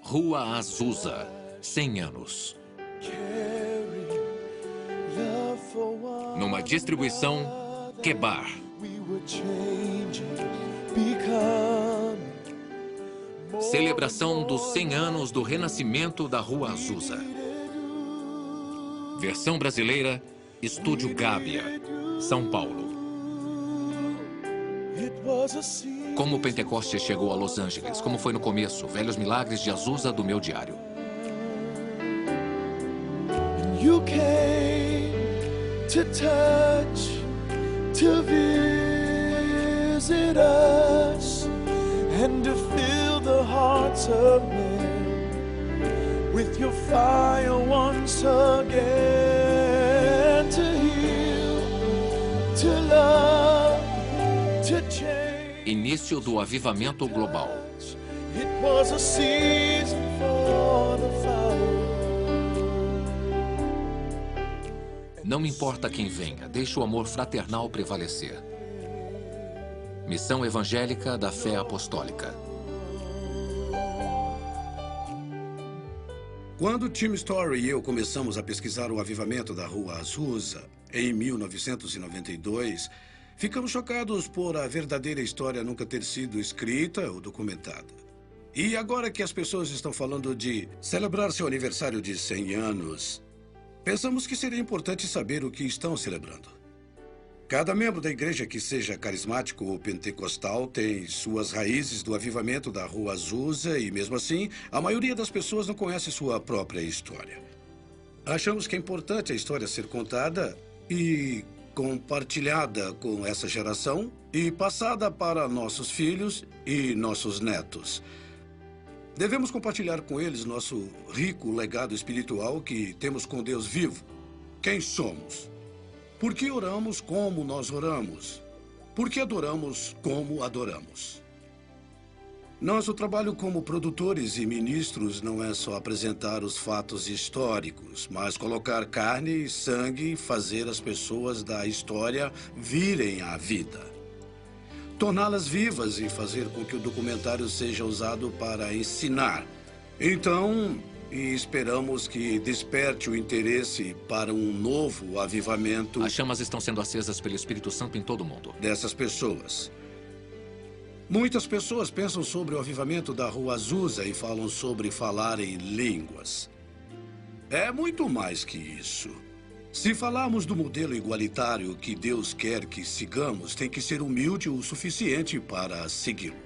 Rua Azusa, 100 anos. Numa distribuição Kebar. Celebração dos 100 anos do renascimento da Rua Azusa. Versão brasileira, Estúdio Gábia, São Paulo. Como o Pentecostes chegou a Los Angeles, como foi no começo, velhos milagres de Azusa do meu diário. You came to touch, to visit us, and to fill the hearts of men with your fire once again, to heal, to love, to change. Início do avivamento global. It was a season for the flower. Não importa quem venha, deixe o amor fraternal prevalecer. Missão evangélica da fé apostólica. Quando Tim Story e eu começamos a pesquisar o avivamento da Rua Azusa, em 1992, ficamos chocados por a verdadeira história nunca ter sido escrita ou documentada. E agora que as pessoas estão falando de celebrar seu aniversário de 100 anos, pensamos que seria importante saber o que estão celebrando. Cada membro da igreja que seja carismático ou pentecostal tem suas raízes do avivamento da Rua Azusa e, mesmo assim, a maioria das pessoas não conhece sua própria história. Achamos que é importante a história ser contada e compartilhada com essa geração e passada para nossos filhos e nossos netos. Devemos compartilhar com eles nosso rico legado espiritual que temos com Deus vivo. Quem somos? Por que oramos como nós oramos? Por que adoramos como adoramos? Nosso trabalho como produtores e ministros não é só apresentar os fatos históricos, mas colocar carne e sangue e fazer as pessoas da história virem à vida. Torná-las vivas e fazer com que o documentário seja usado para ensinar. Então, esperamos que desperte o interesse para um novo avivamento. As chamas estão sendo acesas pelo Espírito Santo em todo o mundo. Dessas pessoas. Muitas pessoas pensam sobre o avivamento da Rua Azusa e falam sobre falar em línguas. É muito mais que isso. Se falarmos do modelo igualitário que Deus quer que sigamos, tem que ser humilde o suficiente para segui-lo.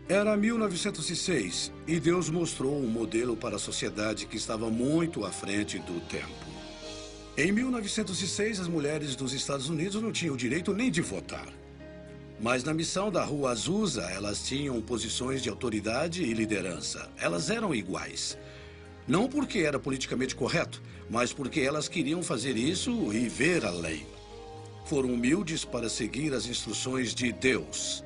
Era 1906 e Deus mostrou um modelo para a sociedade que estava muito à frente do tempo. Em 1906, as mulheres dos Estados Unidos não tinham o direito nem de votar. Mas na missão da Rua Azusa, elas tinham posições de autoridade e liderança. Elas eram iguais. Não porque era politicamente correto, mas porque elas queriam fazer isso e ver além. Foram humildes para seguir as instruções de Deus.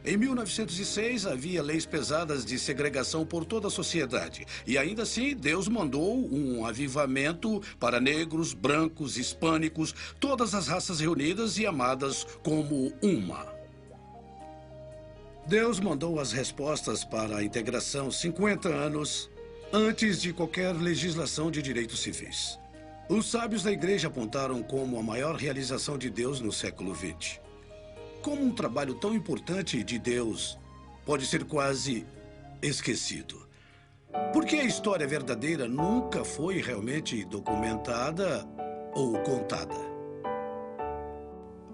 Em 1906, havia leis pesadas de segregação por toda a sociedade. E ainda assim, Deus mandou um avivamento para negros, brancos, hispânicos, todas as raças reunidas e amadas como uma. Deus mandou as respostas para a integração 50 anos antes de qualquer legislação de direitos civis. Os sábios da igreja apontaram como a maior realização de Deus no século XX. Como um trabalho tão importante de Deus pode ser quase esquecido? Porque a história verdadeira nunca foi realmente documentada ou contada.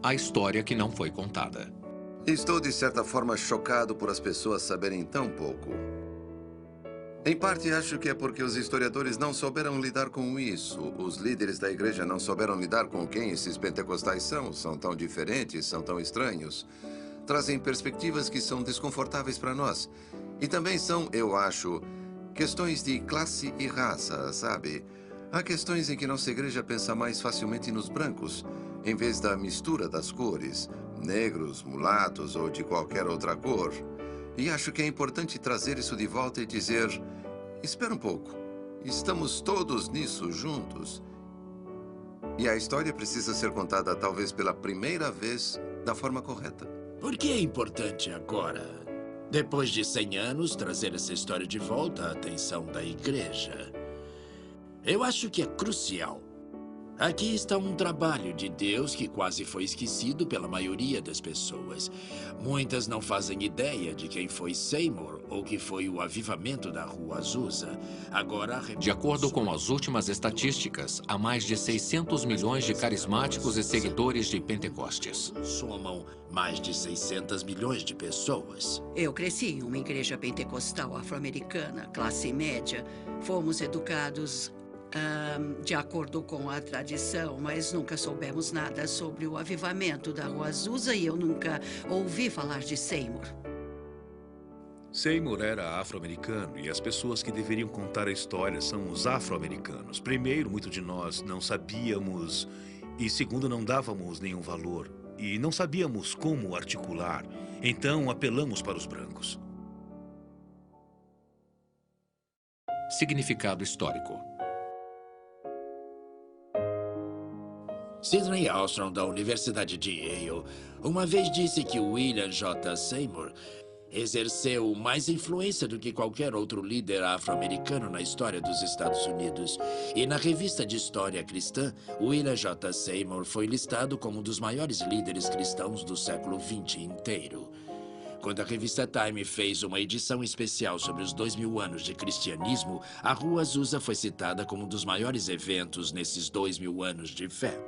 A história que não foi contada. Estou, de certa forma, chocado por as pessoas saberem tão pouco. Em parte, acho que é porque os historiadores não souberam lidar com isso. Os líderes da igreja não souberam lidar com quem esses pentecostais são. São tão diferentes, são tão estranhos. Trazem perspectivas que são desconfortáveis para nós. E também são, eu acho, questões de classe e raça, sabe? Há questões em que nossa igreja pensa mais facilmente nos brancos, em vez da mistura das cores, negros, mulatos ou de qualquer outra cor. E acho que é importante trazer isso de volta e dizer, espera um pouco, estamos todos nisso juntos. E a história precisa ser contada talvez pela primeira vez da forma correta. Por que é importante agora? Depois de 100 anos, trazer essa história de volta à atenção da igreja. Eu acho que é crucial. Aqui está um trabalho de Deus que quase foi esquecido pela maioria das pessoas. Muitas não fazem ideia de quem foi Seymour ou que foi o avivamento da Rua Azusa. Agora, De acordo com as últimas estatísticas, há mais de 600 milhões de carismáticos e seguidores de Pentecostes. somam mais de 600 milhões de pessoas. Eu cresci em uma igreja pentecostal afro-americana, classe média. Fomos educados de acordo com a tradição, mas nunca soubemos nada sobre o avivamento da Rua Azusa e eu nunca ouvi falar de Seymour. Seymour era afro-americano e as pessoas que deveriam contar a história são os afro-americanos. Primeiro, muito de nós não sabíamos e, segundo, não dávamos nenhum valor e não sabíamos como articular. Então, apelamos para os brancos. Significado histórico. Sidney Ostrom, da Universidade de Yale, uma vez disse que William J. Seymour exerceu mais influência do que qualquer outro líder afro-americano na história dos Estados Unidos. E na revista de História Cristã, William J. Seymour foi listado como um dos maiores líderes cristãos do século XX inteiro. Quando a revista Time fez uma edição especial sobre os 2000 anos de cristianismo, a Rua Azusa foi citada como um dos maiores eventos nesses 2000 anos de fé.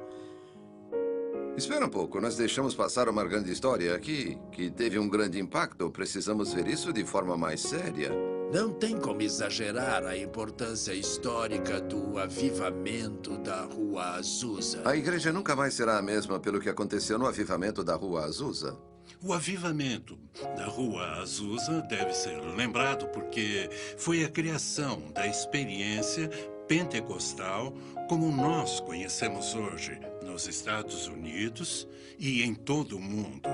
Espera um pouco, nós deixamos passar uma grande história aqui, que teve um grande impacto. Precisamos ver isso de forma mais séria. Não tem como exagerar a importância histórica do avivamento da Rua Azusa. A igreja nunca mais será a mesma pelo que aconteceu no avivamento da Rua Azusa. O avivamento da Rua Azusa deve ser lembrado porque foi a criação da experiência pentecostal como nós conhecemos hoje nos Estados Unidos e em todo o mundo.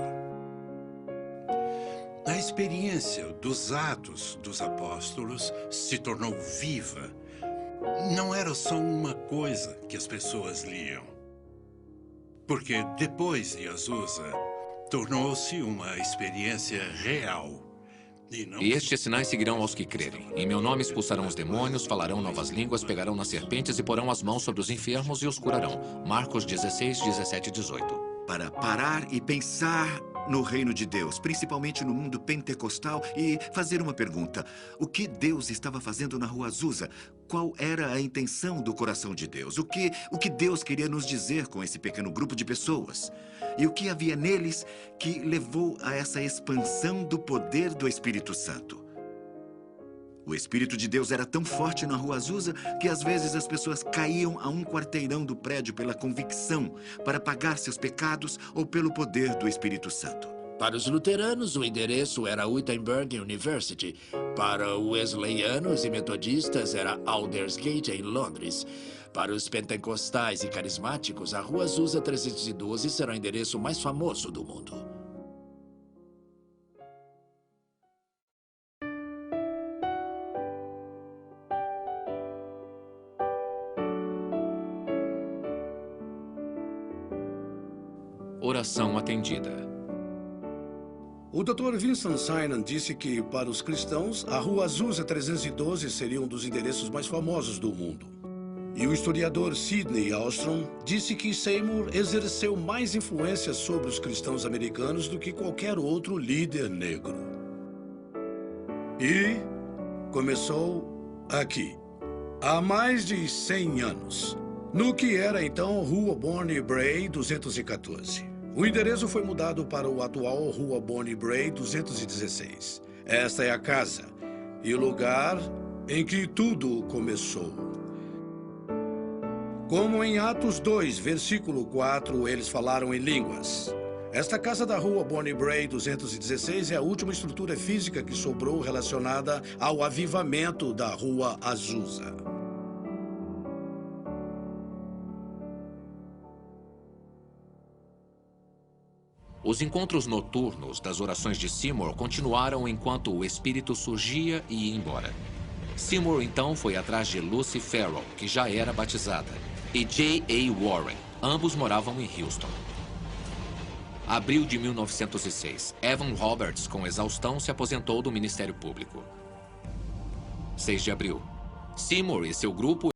A experiência dos Atos dos Apóstolos se tornou viva. Não era só uma coisa que as pessoas liam. Porque depois de Azusa, tornou-se uma experiência real. E estes sinais seguirão aos que crerem. Em meu nome expulsarão os demônios, falarão novas línguas, pegarão nas serpentes e porão as mãos sobre os enfermos e os curarão. Marcos 16, 17 e 18. Para parar e pensar no reino de Deus, principalmente no mundo pentecostal, e fazer uma pergunta. O que Deus estava fazendo na Rua Azusa? Qual era a intenção do coração de Deus? O que Deus queria nos dizer com esse pequeno grupo de pessoas? E o que havia neles que levou a essa expansão do poder do Espírito Santo? O Espírito de Deus era tão forte na Rua Azusa que às vezes as pessoas caíam a um quarteirão do prédio pela convicção para pagar seus pecados ou pelo poder do Espírito Santo. Para os luteranos, o endereço era Wittenberg University. Para wesleyanos e metodistas, era Aldersgate, em Londres. Para os pentecostais e carismáticos, a Rua Azusa 312 será o endereço mais famoso do mundo. Oração atendida. O Dr. Vincent Synan disse que, para os cristãos, a Rua Azusa 312 seria um dos endereços mais famosos do mundo. E o historiador Sidney Ostrom disse que Seymour exerceu mais influência sobre os cristãos americanos do que qualquer outro líder negro. E começou aqui, há mais de 100 anos, no que era então Rua Bonnie Bray 214. O endereço foi mudado para o atual Rua Bonnie Bray 216. Esta é a casa e o lugar em que tudo começou. Como em Atos 2, versículo 4, eles falaram em línguas. Esta casa da Rua Bonnie Bray 216 é a última estrutura física que sobrou relacionada ao avivamento da Rua Azusa. Os encontros noturnos das orações de Seymour continuaram enquanto o espírito surgia e ia embora. Seymour então foi atrás de Lucy Farrell, que já era batizada, e J.A. Warren. Ambos moravam em Houston. Abril de 1906. Evan Roberts, com exaustão, se aposentou do Ministério Público. 6 de abril. Seymour e seu grupo